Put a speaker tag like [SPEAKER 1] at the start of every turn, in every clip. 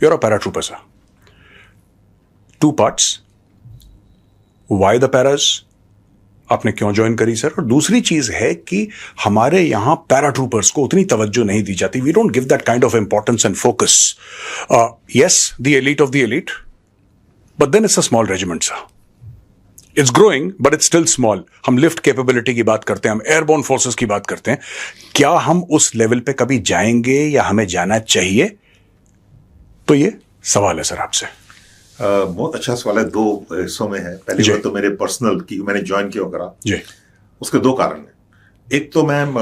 [SPEAKER 1] you're a paratrooper, sir. 2 parts. Why the paras? आपने क्यों join करी सर? और दूसरी चीज है कि हमारे यहां पैराट्रूपर्स को उतनी तवज्जो नहीं दी जाती. We don't give that kind of importance and focus. Yes, the elite of the elite, but then it's a small regiment sir. It's growing but it's still small. हम लिफ्ट कैपेबिलिटी की बात करते हैं, हम एयरबोर्न फोर्सेस की बात करते हैं. क्या हम उस लेवल पे कभी जाएंगे या हमें जाना चाहिए? तो ये सवाल है सर आपसे.
[SPEAKER 2] बहुत अच्छा सवाल है. 2 हिस्सों में है. पहली बात तो मेरे पर्सनल की मैंने ज्वाइन क्यों करा
[SPEAKER 1] जी.
[SPEAKER 2] उसके 2 कारण हैं. एक तो मैं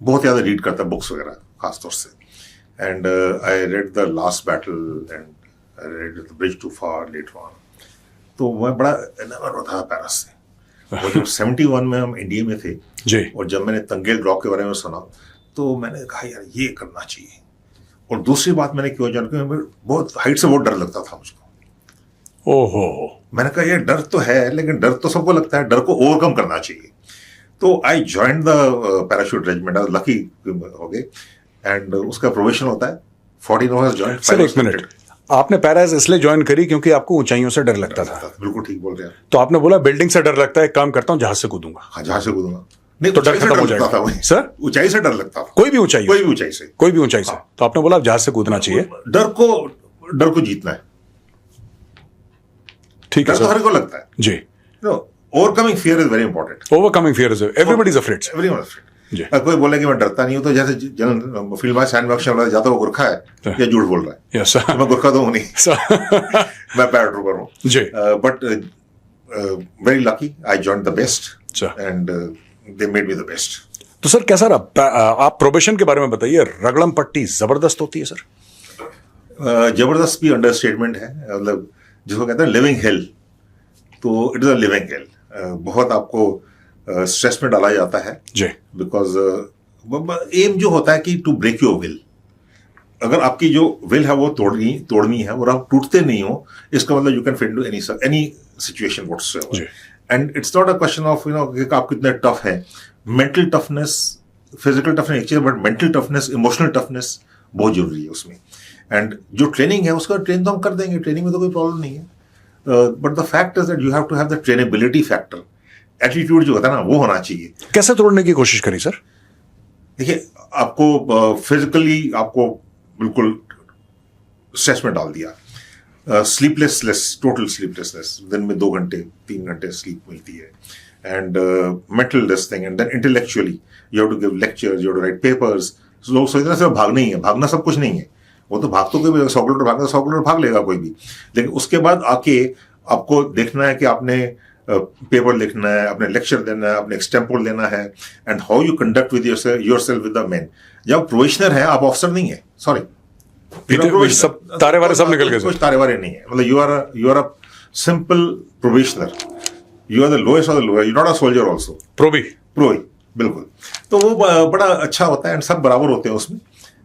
[SPEAKER 2] बहुत ज्यादा रीड करता बुक्स वगैरह खासतौर से. And I read the last battle and I read the bridge too far later on. तो मैं बड़ा एनामर था पैरिस से. और जब 71 में हम इंडिया में थे
[SPEAKER 1] जी,
[SPEAKER 2] और जब मैंने तंगेल रॉक के बारे में सुना तो मैंने कहा यार ये करना चाहिए. और दूसरी बात मैंने क्यों जान के बहुत हाइट से बहुत डर लगता था मुझको.
[SPEAKER 1] ओहो.
[SPEAKER 2] मैंने कहा ये डर तो है लेकिन डर तो सबको लगता है, डर को ओवरकम करना चाहिए. तो I join the parachute regiment. Lucky हो गए. एंड उसका प्रोबेशन होता है 14 आवर्स ज्वाइन.
[SPEAKER 1] सर एक मिनट, आपने पैराज इसलिए ज्वाइन करी क्योंकि आपको ऊंचाइयों से डर लगता था?
[SPEAKER 2] बिल्कुल ठीक बोल रहे हैं.
[SPEAKER 1] तो आपने बोला बिल्डिंग से डर लगता है, एक काम करता हूं जहाज से कूदूंगा.
[SPEAKER 2] हाँ, जहां से कूदूंगा. नहीं
[SPEAKER 1] तो डर खत्म हो जाएगा
[SPEAKER 2] था
[SPEAKER 1] सर.
[SPEAKER 2] ऊंचाई से डर लगता था.
[SPEAKER 1] कोई भी ऊंचाई,
[SPEAKER 2] कोई भी ऊंचाई से,
[SPEAKER 1] कोई भी ऊंचाई से. तो आपने बोला अब जहाज से कूदना चाहिए.
[SPEAKER 2] डर को जीतना है.
[SPEAKER 1] ठीक है
[SPEAKER 2] डर तो हर
[SPEAKER 1] सर
[SPEAKER 2] को लगता है
[SPEAKER 1] जी.
[SPEAKER 2] Overcoming fear is very important.
[SPEAKER 1] Overcoming fear is everybody is afraid.
[SPEAKER 2] Everyone is
[SPEAKER 1] जी.
[SPEAKER 2] अफ्रेड. कोई बोले कि मैं डरता नहीं हूं तो जैसे फिल्म में सैंड बॉक्स वाला जाता वो गुरखा है या झूठ बोल रहा है.
[SPEAKER 1] Yes sir.
[SPEAKER 2] मैं गुरखा तो हूं नहीं. मैं पैराट्रूपर हूं
[SPEAKER 1] जी.
[SPEAKER 2] But very lucky I joined the best
[SPEAKER 1] अच्छा.
[SPEAKER 2] And they made me the best.
[SPEAKER 1] तो सर कैसा रहा? आप प्रोबेशन के बारे में बताइए. रगड़म पट्टी जबरदस्त होती है सर?
[SPEAKER 2] जबरदस्त भी अंडरस्टेटमेंट है. मतलब जिसको कहते हैं लिविंग हेल, तो it is a living hello. बहुत आपको स्ट्रेस में डाला जाता है
[SPEAKER 1] जी.
[SPEAKER 2] बिकॉज एम जो होता है कि टू ब्रेक योर विल. अगर आपकी जो विल है वो तोड़नी है और आप टूटते नहीं हो, इसका मतलब you can fit to any situation whatsoever. And it's not a question of आप कितने टफ है. मेंटल टफनेस, फिजिकल टफनेस एक चीज, but mental toughness, emotional toughness बहुत जरूरी है उसमें. एंड जो ट्रेनिंग है उसका ट्रेन तो हम कर देंगे, ट्रेनिंग में तो कोई प्रॉब्लम नहीं है. But the fact is that you have to have the trainability factor. Attitude जो होता है ना वो होना चाहिए.
[SPEAKER 1] कैसे तोड़ने की कोशिश करी सर?
[SPEAKER 2] देखिए, आपको फिजिकली आपको बिल्कुल स्ट्रेस में डाल दिया. Sleeplessness, total sleeplessness. दिन में 2 घंटे 3 घंटे स्लीप मिलती है. And mental this thing. And then intellectually you have to give lectures, you have to write papers. लोग सोचते हैं सिर्फ भागना ही है. भागना सब कुछ नहीं है. वो तो भाग तो कोई भी 100 किलोमीटर भागना 100 किलोमीटर भाग लेगा कोई भी. लेकिन उसके बाद आके आपको देखना है कि आपने पेपर लिखना है, अपने लेक्चर देना है, अपने एक्सटेम्पोर देना है. And how you conduct with yourself with the man. जब प्रोबेशनर है, आप ऑफिसर नहीं है. सॉरी,
[SPEAKER 1] सब तारे वारे सब निकल गए.
[SPEAKER 2] कुछ तारे वारे नहीं है. मतलब you are a simple probationer. You are the lowest of the lowest. You not a soldier also. Probie बिल्कुल. तो वो बड़ा अच्छा होता है. एंड सब बराबर होते हैं उसमें.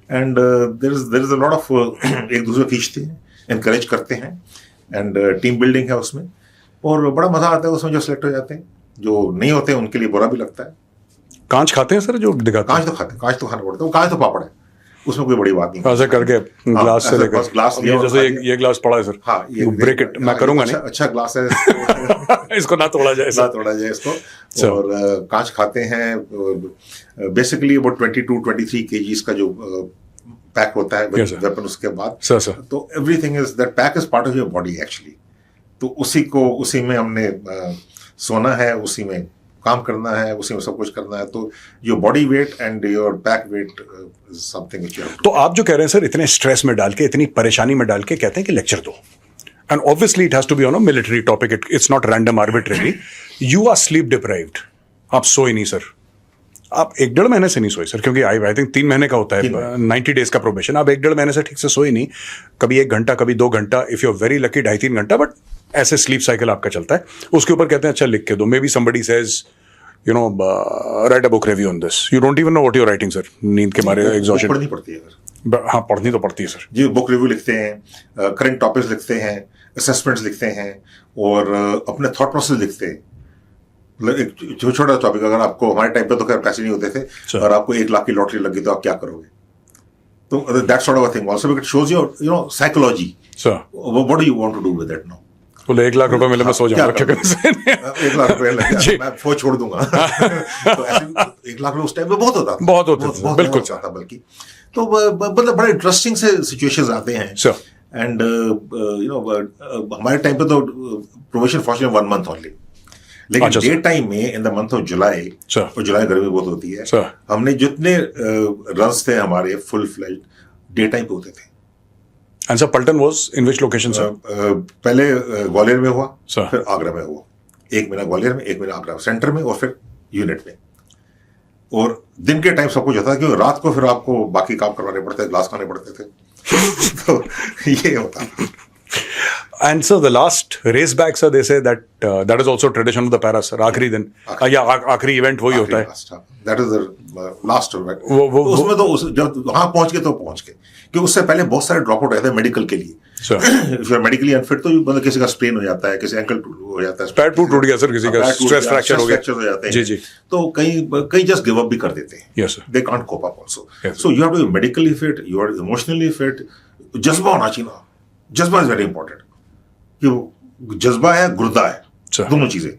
[SPEAKER 2] And there is a lot of एक दूसरे को खींचते हैं, एनकरेज करते हैं. एंड टीम बिल्डिंग है उसमें. और बड़ा मजा आता है उसमें जो सिलेक्ट हो जाते हैं. जो नहीं होते हैं उनके लिए बुरा भी लगता है.
[SPEAKER 1] कांच खाते हैं सर जो दिखाते हैं?
[SPEAKER 2] कांच तो खाते हैं. कांच तो खाना पड़ता है. वो कांच तो पापड़ है, उसमें कोई बड़ी बात नहीं.
[SPEAKER 1] ऐसे करके ग्लास से लेकर
[SPEAKER 2] ग्लास
[SPEAKER 1] ये जैसे ये ग्लास पड़ा है सर.
[SPEAKER 2] हाँ, ये
[SPEAKER 1] ब्रेक इट. मैं करूंगा नहीं.
[SPEAKER 2] अच्छा ग्लास है.
[SPEAKER 1] इसको ना तोड़ा जाए.
[SPEAKER 2] ना तोड़ा जाए इसको. और कांच खाते हैं. बेसिकली अबाउट 22-23 kgs का जो पैक होता है वेपन उसके बाद.
[SPEAKER 1] सर
[SPEAKER 2] तो everything is that pack is part of your body actually. तो उसी में हमने सोना है, उसी में काम करना है, उसी में सब कुछ करना है. तो your body weight and your back weight is something which you have to.
[SPEAKER 1] तो आप जो कह रहे हैं सर, इतने स्ट्रेस में डाल के, इतनी परेशानी में डाल के कहते हैं कि लेक्चर दो. And obviously it has to be on a military topic. It's not random arbitrary. You are sleep deprived. आप सोए नहीं सर. आप 1-1.5 महीने से नहीं सोए सर, क्योंकि आई थिंक 3 महीने का होता है 90 डेज का प्रोबेशन. आप 1-1.5 महीने से ठीक से सोए नहीं. कभी 1 घंटा, कभी 2 घंटा. If you are very lucky 2.5-3 घंटा. बट ऐसे स्लीप साइकिल आपका चलता है. उसके ऊपर कहते हैं अच्छा लिख के दो. May be somebody says write a book review on this. You don't even know what you're writing, sir. नींद के बारे में exhaustion.
[SPEAKER 2] पढ़नी पड़ती है.
[SPEAKER 1] हाँ, पढ़नी तो पड़ती है सर.
[SPEAKER 2] जी, बुक रिव्यू लिखते हैं, करंट टॉपिक्स लिखते हैं, असेसमेंट्स लिखते हैं और अपने थॉट प्रोसेस लिखते हैं. मतलब एक छोटा टॉपिक, अगर आपको हमारे टाइम पे तो खैर पैसे नहीं होते थे, और आपको 1 लाख की लॉटरी लगी तो आप क्या करोगे? So that sort of a thing also, because it shows your psychology.
[SPEAKER 1] Sir.
[SPEAKER 2] What do you want to do with it now?
[SPEAKER 1] बोले 1 लाख रुपए मिले मैं सो जाऊंगा क्या करें से
[SPEAKER 2] 1 लाख रुपए लग गया, मैं फौज छोड़ दूंगा। तो ऐसे 1 लाख रुपए उस टाइम में बहुत होता था,
[SPEAKER 1] बहुत होते थे, बिल्कुल
[SPEAKER 2] होता था बल्कि। तो मतलब बड़े इंटरेस्टिंग से सिचुएशंस आते हैं।
[SPEAKER 1] Sure.
[SPEAKER 2] एंड हमारे टाइम पे तो प्रोबेशन फॉर्चुनेटली 1 मंथ ओनली, लेकिन
[SPEAKER 1] अच्छा,
[SPEAKER 2] डे टाइम में in the month of July,
[SPEAKER 1] Sure.
[SPEAKER 2] और जुलाई गर्मी बहुत होती है,
[SPEAKER 1] Sure.
[SPEAKER 2] हमने जितने रन्स थे हमारे फुल फ्लेज डे टाइम पे होते थे।
[SPEAKER 1] एंड सर पल्टन was in which location sir?
[SPEAKER 2] पहले ग्वालियर में हुआ,
[SPEAKER 1] Sir.
[SPEAKER 2] फिर आगरा में हुआ, 1 महीना ग्वालियर में, 1 महीना आगरा सेंटर में, और फिर यूनिट में। और दिन के टाइम सब कुछ होता है, क्योंकि रात को फिर आपको बाकी काम करवाने पड़ते थे, ग्लास खाने पड़ते थे। तो ये होता है।
[SPEAKER 1] And so the last race back, sir, they say that that is also tradition of the para, sir. आखिरी दिन या आखिरी इवेंट वही होता है।
[SPEAKER 2] That is the last event.
[SPEAKER 1] वो
[SPEAKER 2] उसमें तो जब वहां पहुंच गए तो पहुंच गए, क्योंकि उससे पहले बहुत सारे ड्रॉप आउट आए थे मेडिकल के लिए। If you are medically unfit तो मतलब किसी का स्ट्रेन हो जाता है, किसी एंकल हो जाता है,
[SPEAKER 1] पैर टूट गया सर, किसी का स्ट्रेस फ्रैक्चर हो
[SPEAKER 2] जाते हैं।
[SPEAKER 1] जी जी।
[SPEAKER 2] तो कई जस्ट गिव अप भी कर देते हैं।
[SPEAKER 1] Yes sir.
[SPEAKER 2] They can't cope up also. So you have to be medically fit, you are emotionally fit. जज्बा होना चाहिए ना, जज्बा इज वेरी इंपॉर्टेंट। कि जज्बा है, गुर्दा है, दोनों चीजें।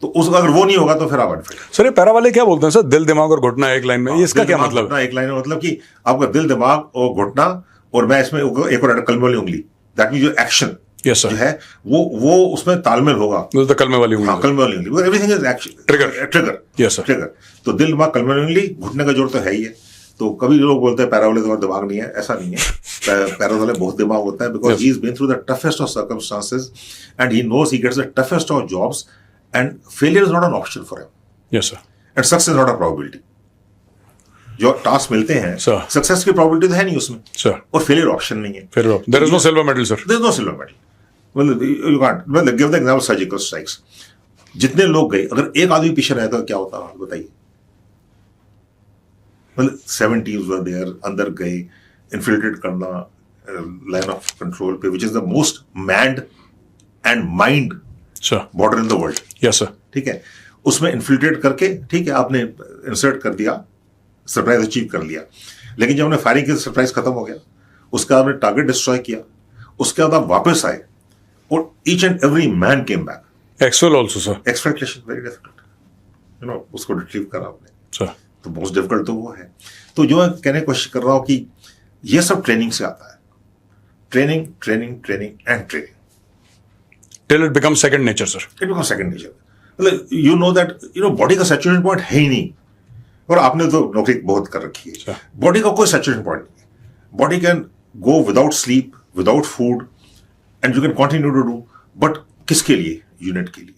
[SPEAKER 2] तो अगर वो नहीं होगा तो फिर आप अनफिट।
[SPEAKER 1] सर ये पैरा वाले क्या बोलते हैं सर, दिल दिमाग और घुटना एक लाइन में, इसका क्या मतलब है?
[SPEAKER 2] एक लाइन में मतलब कि आपका दिल दिमाग और घुटना, और मैं इसमें एक और कलमे वाली उंगली, दैट मीन जो एक्शन जो है वो उसमें तालमेल होगा।
[SPEAKER 1] तो कलमे वाली उंगली,
[SPEAKER 2] कलमे वाली उंगली, everything is action, trigger.
[SPEAKER 1] Yes sir,
[SPEAKER 2] trigger. तो दिल दिमाग कलमे वाली उंगली, घुटने का जोर तो है ही है। तो कभी लोग बोलते हैं पैरा वाले तुम्हारा दिमाग नहीं है, ऐसा नहीं है। पैरा वाले बहुत दिमाग होता है, because he is been through the toughest of circumstances and he knows he gets the toughest of jobs and failure is not an option for him.
[SPEAKER 1] Yes sir.
[SPEAKER 2] And success is not a probability. जो task मिलते हैं, success की probability तो है नहीं उसमें sir, और failure option नहीं है।
[SPEAKER 1] There is no silver medal sir,
[SPEAKER 2] there is no silver medal. You can't, मतलब give the example surgical strikes. जितने लोग गए, अगर एक आदमी पीछे रहता तो क्या होता बताइए। मतलब 7 टीम्स वर देयर, अंदर गए, इन्फिल्ट्रेट करना लाइन ऑफ कंट्रोल पे, which is the most manned and mind border in the world.
[SPEAKER 1] Yes sir.
[SPEAKER 2] ठीक है, उसमें इन्फिल्ट्रेट करके, ठीक है, आपने इंसर्ट कर दिया, सरप्राइज अचीव कर लिया, लेकिन जब हमने फायरिंग की सरप्राइज खत्म हो गया, उसका आपने टारगेट डिस्ट्रॉय किया, उसके बाद आप वापस आए और each and every man came back.
[SPEAKER 1] As well also sir.
[SPEAKER 2] Expectation very difficult, you know, उसको रिट्रीव करा आपने
[SPEAKER 1] सर,
[SPEAKER 2] तो मोस्ट डिफिकल्ट तो वो है। तो जो मैं कहने की कोशिश कर रहा हूं कि ये सब ट्रेनिंग से आता है। Training training training and training
[SPEAKER 1] till it becomes second nature sir.
[SPEAKER 2] It becomes second nature. मतलब यू नो दैट बॉडी का सैचुरेशन पॉइंट है ही नहीं, और आपने तो नौकरी बहुत कर रखी है, बॉडी का कोई सैचुरेशन पॉइंट नहीं है। Body can go without sleep, without food, and you can continue to do, but किसके लिए? यूनिट के लिए।